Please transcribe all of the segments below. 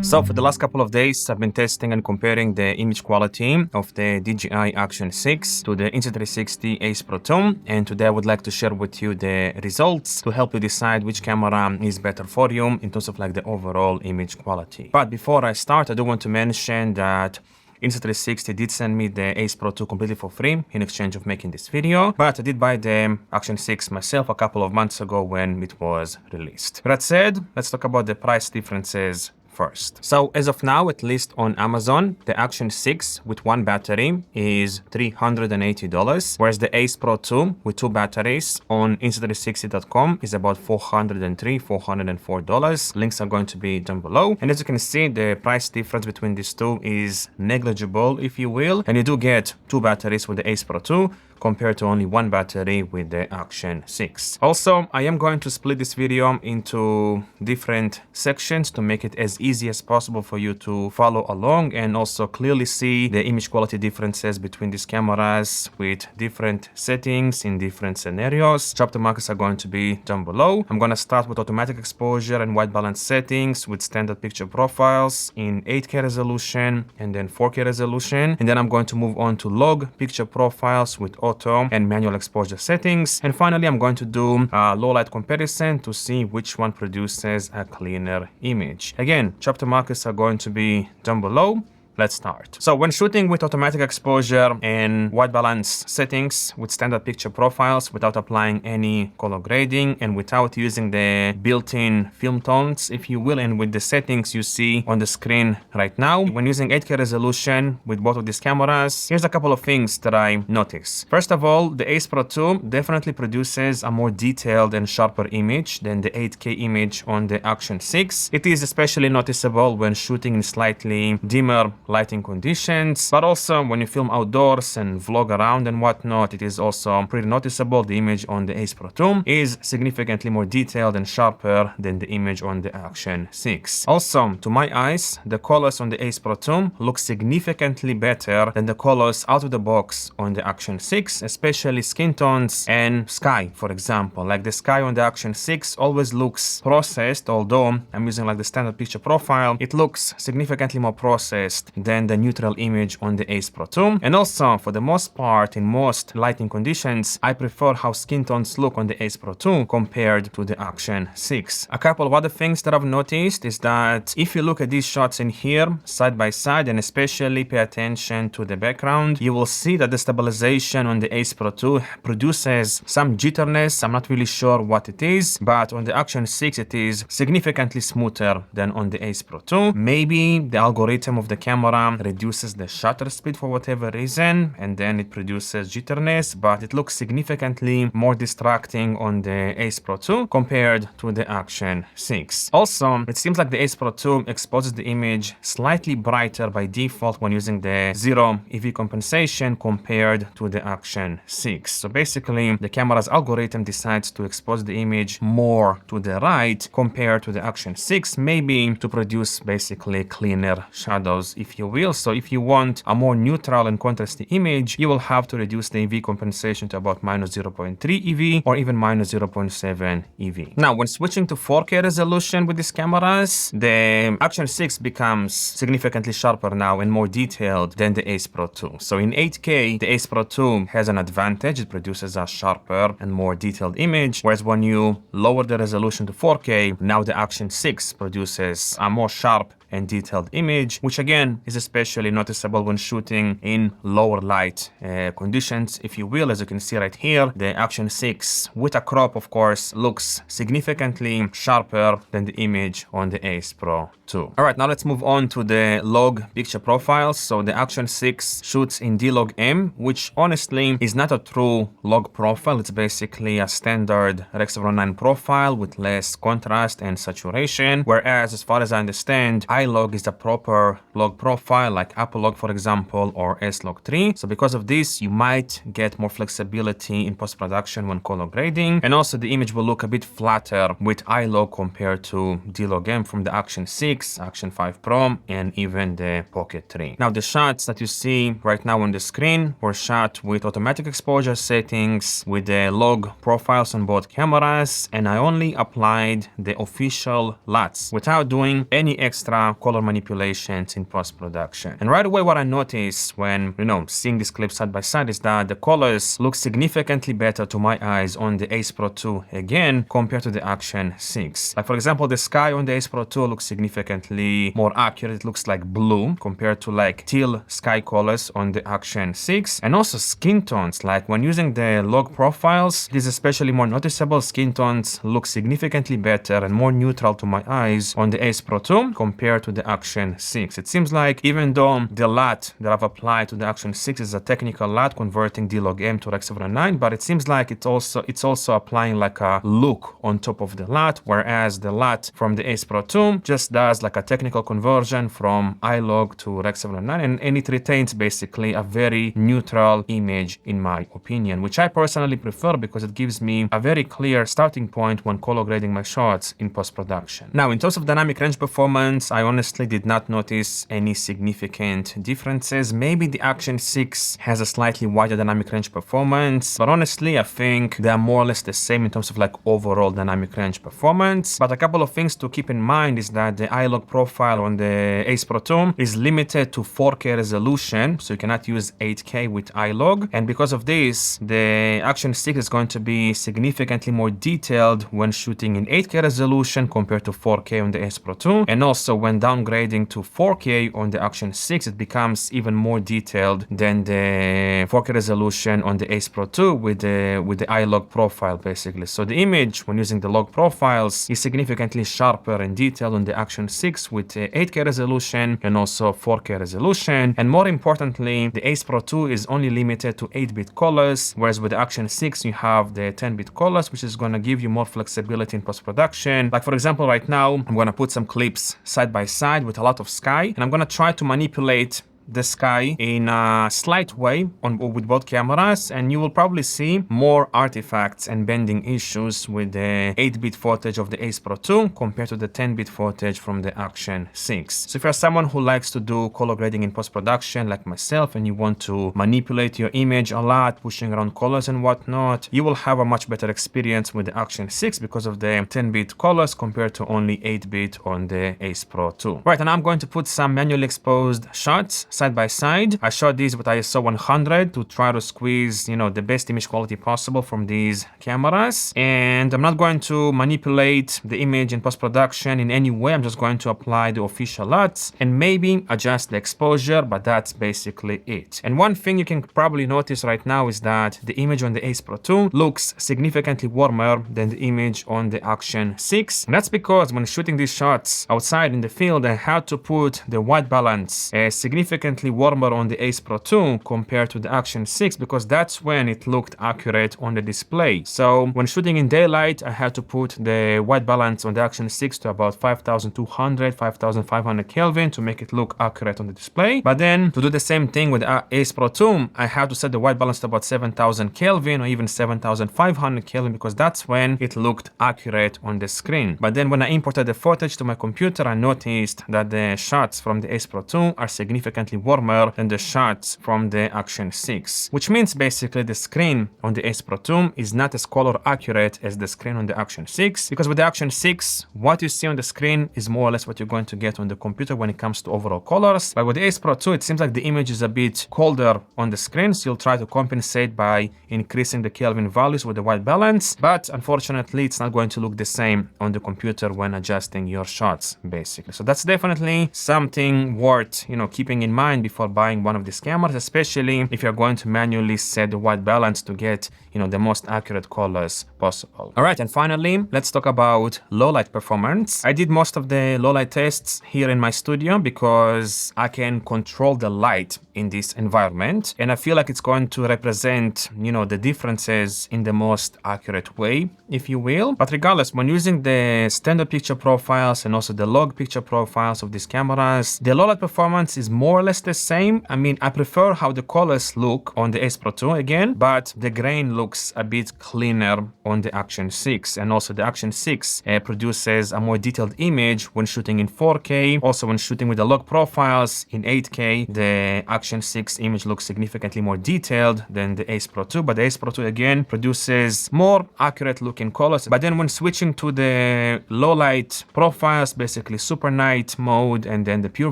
So for the last couple of days, I've been testing and comparing the image quality of the DJI Action 6 to the Insta360 Ace Pro 2, and today I would like to share with you the results to help you decide which camera is better for you in terms of like the overall image quality. But before I start, I do want to mention that Insta360 did send me the Ace Pro 2 completely for free in exchange of making this video, but I did buy the Action 6 myself a couple of months ago when it was released. That said, let's talk about the price differences first. So as of now, at least on Amazon, the Action 6 with one battery is $380, whereas the Ace Pro 2 with two batteries on Insta360.com is about $403, $404. Links are going to be down below. And as you can see, the price difference between these two is negligible, if you will. And you do get two batteries with the Ace Pro 2 compared to only one battery with the Action 6. Also, I am going to split this video into different sections to make it as easy as possible for you to follow along and also clearly see the image quality differences between these cameras with different settings in different scenarios. Chapter markers are going to be down below. I'm going to start with automatic exposure and white balance settings with standard picture profiles in 8K resolution and then 4K resolution. And then I'm going to move on to log picture profiles with auto and manual exposure settings. And finally, I'm going to do a low light comparison to see which one produces a cleaner image. Again, chapter markers are going to be down below. Let's start. So when shooting with automatic exposure and white balance settings with standard picture profiles without applying any color grading and without using the built-in film tones, if you will, and with the settings you see on the screen right now, when using 8K resolution with both of these cameras, here's a couple of things that I notice. First of all, the Ace Pro 2 definitely produces a more detailed and sharper image than the 8K image on the Action 6. It is especially noticeable when shooting in slightly dimmer lighting conditions, but also when you film outdoors and vlog around and whatnot, it is also pretty noticeable. The image on the Ace Pro 2 is significantly more detailed and sharper than the image on the Action 6. Also, to my eyes, the colors on the Ace Pro 2 look significantly better than the colors out of the box on the Action 6, especially skin tones and sky, for example. Like the sky on the Action 6 always looks processed, although I'm using like the standard picture profile, it looks significantly more processed than the neutral image on the Ace Pro 2. And also, for the most part, in most lighting conditions, I prefer how skin tones look on the Ace Pro 2 compared to the Action 6. A couple of other things that I've noticed is that if you look at these shots in here, side by side, and especially pay attention to the background, you will see that the stabilization on the Ace Pro 2 produces some jitterness. I'm not really sure what it is, but on the Action 6, it is significantly smoother than on the Ace Pro 2. Maybe the algorithm of the camera reduces the shutter speed for whatever reason, and then it produces jitterness, but it looks significantly more distracting on the Ace Pro 2 compared to the Action 6. Also, it seems like the Ace Pro 2 exposes the image slightly brighter by default when using the zero EV compensation compared to the Action 6. So basically, the camera's algorithm decides to expose the image more to the right compared to the Action 6, maybe to produce basically cleaner shadows, if you will. So if you want a more neutral and contrasty image, you will have to reduce the EV compensation to about minus 0.3 EV or even minus 0.7 EV. Now, when switching to 4K resolution with these cameras, the Action 6 becomes significantly sharper now and more detailed than the Ace Pro 2. So in 8K, the Ace Pro 2 has an advantage. It produces a sharper and more detailed image, whereas when you lower the resolution to 4K, now the Action 6 produces a more sharp and detailed image, which again is especially noticeable when shooting in lower light conditions, if you will. As you can see right here, the Action 6 with a crop, of course, looks significantly sharper than the image on the Ace Pro 2. All right, now let's move on to the log picture profiles. So the Action 6 shoots in D-Log M, which honestly is not a true log profile. It's basically a standard Rec. 709 profile with less contrast and saturation, whereas as far as I understand, iLog is the proper log profile, like Apple Log, for example, or S-Log 3. So because of this, you might get more flexibility in post-production when color grading. And also the image will look a bit flatter with iLog compared to D-Log M from the Action 6, Action 5 Pro, and even the Pocket 3. Now the shots that you see right now on the screen were shot with automatic exposure settings with the log profiles on both cameras, and I only applied the official LUTs without doing any extra extra color manipulations in post-production. And right away what I noticed when, seeing this clip side by side is that the colors look significantly better to my eyes on the Ace Pro 2 again compared to the Action 6. Like for example, the sky on the Ace Pro 2 looks significantly more accurate. It looks like blue compared to like teal sky colors on the Action 6. And also skin tones, like when using the log profiles, it is especially more noticeable. Skin tones look significantly better and more neutral to my eyes on the Ace Pro 2 compared to the Action 6. It seems like even though the LUT that I've applied to the Action 6 is a technical LUT converting D-Log-M to Rec 709, but it seems like it's also applying like a look on top of the LUT, whereas the LUT from the Ace Pro 2 just does like a technical conversion from iLog to Rec 709, and it retains basically a very neutral image in my opinion, which I personally prefer because it gives me a very clear starting point when color grading my shots in post-production. Now, in terms of dynamic range performance, I honestly did not notice any significant differences. Maybe the Action 6 has a slightly wider dynamic range performance, but honestly, I think they are more or less the same in terms of like overall dynamic range performance. But a couple of things to keep in mind is that the iLog profile on the Ace Pro 2 is limited to 4K resolution, so you cannot use 8K with iLog. And because of this, the Action 6 is going to be significantly more detailed when shooting in 8K resolution compared to 4K on the Ace Pro 2. And also when downgrading to 4K on the Action 6, it becomes even more detailed than the 4K resolution on the Ace Pro 2 with the iLog profile basically. So the image when using the log profiles is significantly sharper and detailed on the Action 6 with 8K resolution and also 4K resolution. And more importantly, the Ace Pro 2 is only limited to 8-bit colors, whereas with the Action 6 you have the 10-bit colors, which is going to give you more flexibility in post-production. Like for example, right now I'm going to put some clips side by side with a lot of sky, and I'm going to try to manipulate the sky in a slight way with both cameras, and you will probably see more artifacts and bending issues with the 8-bit footage of the Ace Pro 2 compared to the 10-bit footage from the Action 6. So if you're someone who likes to do color grading in post-production like myself and you want to manipulate your image a lot, pushing around colors and whatnot, you will have a much better experience with the Action 6 because of the 10-bit colors compared to only 8-bit on the Ace Pro 2. Right, and I'm going to put some manually exposed shots side by side. I shot these with ISO 100 to try to squeeze, the best image quality possible from these cameras. And I'm not going to manipulate the image in post-production in any way. I'm just going to apply the official LUTs and maybe adjust the exposure, but that's basically it. And one thing you can probably notice right now is that the image on the Ace Pro 2 looks significantly warmer than the image on the Action 6. And that's because when shooting these shots outside in the field, I had to put the white balance significantly warmer on the Ace Pro 2 compared to the Action 6 because that's when it looked accurate on the display. So when shooting in daylight, I had to put the white balance on the Action 6 to about 5200, 5500 Kelvin to make it look accurate on the display. But then to do the same thing with Ace Pro 2, I had to set the white balance to about 7000 Kelvin or even 7500 Kelvin because that's when it looked accurate on the screen. But then when I imported the footage to my computer, I noticed that the shots from the Ace Pro 2 are significantly warmer than the shots from the Action 6, which means basically the screen on the Ace Pro 2 is not as color accurate as the screen on the Action 6, because with the Action 6, what you see on the screen is more or less what you're going to get on the computer when it comes to overall colors. But with the Ace Pro 2, it seems like the image is a bit colder on the screen, so you'll try to compensate by increasing the Kelvin values with the white balance, but unfortunately, it's not going to look the same on the computer when adjusting your shots, basically. So that's definitely something worth, keeping in mind before buying one of these cameras, especially if you're going to manually set the white balance to get, the most accurate colors possible. All right, and finally, let's talk about low light performance. I did most of the low light tests here in my studio because I can control the light in this environment, and I feel like it's going to represent, the differences in the most accurate way, if you will. But regardless, when using the standard picture profiles and also the log picture profiles of these cameras, the low light performance is more or less the same. I mean, I prefer how the colors look on the Ace Pro 2 again, but the grain looks a bit cleaner on the Action 6. And also the Action 6 produces a more detailed image when shooting in 4K. Also when shooting with the log profiles in 8K, the Action 6 image looks significantly more detailed than the Ace Pro 2, but the Ace Pro 2 again produces more accurate looking colors. But then when switching to the low light profiles, basically super night mode and then the pure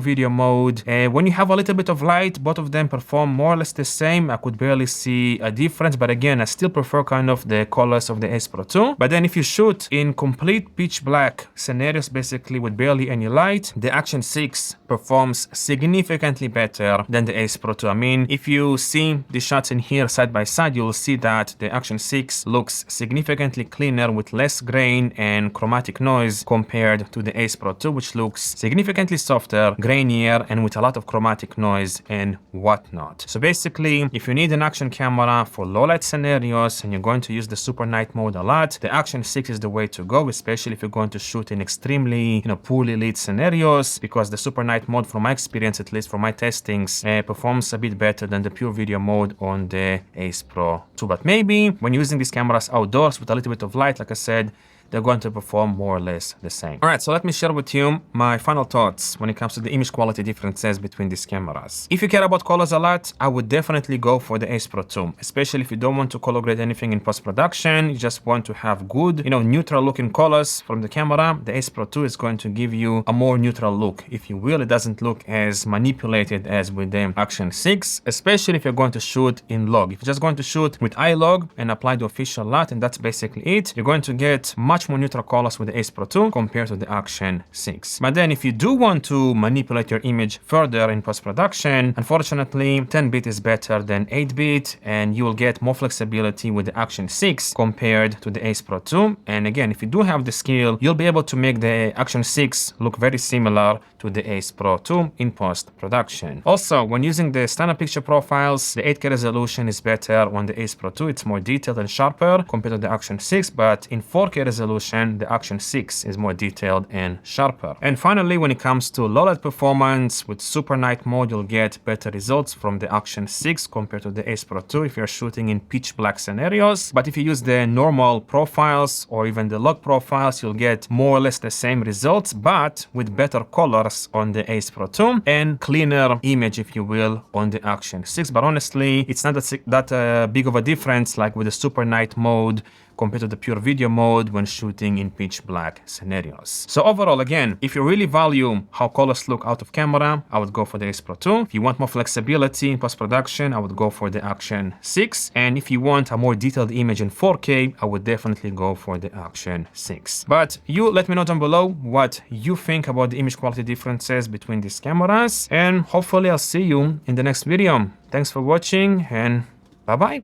video mode, when you have a little bit of light, both of them perform more or less the same. I could barely see a difference, but again, I still prefer kind of the colors of the Ace Pro 2. But then if you shoot in complete pitch black scenarios, basically with barely any light, the Action 6 performs significantly better than the Ace Pro 2. I mean, if you see the shots in here side by side, you'll see that the Action 6 looks significantly cleaner with less grain and chromatic noise compared to the Ace Pro 2, which looks significantly softer, grainier, and with a lot of chromatic noise and whatnot. So basically, if you need an action camera for low light scenarios and you're going to use the super night mode a lot, the Action 6 is the way to go, especially if you're going to shoot in extremely, poorly lit scenarios, because the super night mode, from my experience, at least for my testings, performs a bit better than the pure video mode on the Ace Pro 2. But maybe when using these cameras outdoors with a little bit of light, like I said, they're going to perform more or less the same. All right, so let me share with you my final thoughts when it comes to the image quality differences between these cameras. If you care about colors a lot, I would definitely go for the Ace Pro 2, especially if you don't want to color grade anything in post-production, you just want to have good, neutral looking colors from the camera. The Ace Pro 2 is going to give you a more neutral look, if you will. It doesn't look as manipulated as with the Action 6, especially if you're going to shoot in log. If you're just going to shoot with iLog and apply the official LUT, and that's basically it, you're going to get much more neutral colors with the Ace Pro 2 compared to the Action 6. But then if you do want to manipulate your image further in post-production, unfortunately 10-bit is better than 8-bit, and you will get more flexibility with the Action 6 compared to the Ace Pro 2. And again, if you do have the skill, you'll be able to make the Action 6 look very similar to the Ace Pro 2 in post-production. Also, when using the standard picture profiles, the 8K resolution is better on the Ace Pro 2. It's more detailed and sharper compared to the Action 6, but in 4K resolution, the Action 6 is more detailed and sharper. And finally, when it comes to low light performance, with super night mode, you'll get better results from the Action 6 compared to the Ace Pro 2 if you're shooting in pitch black scenarios. But if you use the normal profiles or even the log profiles, you'll get more or less the same results, but with better colors on the Ace Pro 2 and cleaner image, if you will, on the Action 6. But honestly, it's not that big of a difference like with the super night mode compared to the pure video mode when shooting in pitch black scenarios. So overall, again, if you really value how colors look out of camera, I would go for the Ace Pro 2. If you want more flexibility in post-production, I would go for the Action 6. And if you want a more detailed image in 4K, I would definitely go for the Action 6. But you let me know down below what you think about the image quality differences between these cameras, and hopefully I'll see you in the next video. Thanks for watching, and bye-bye.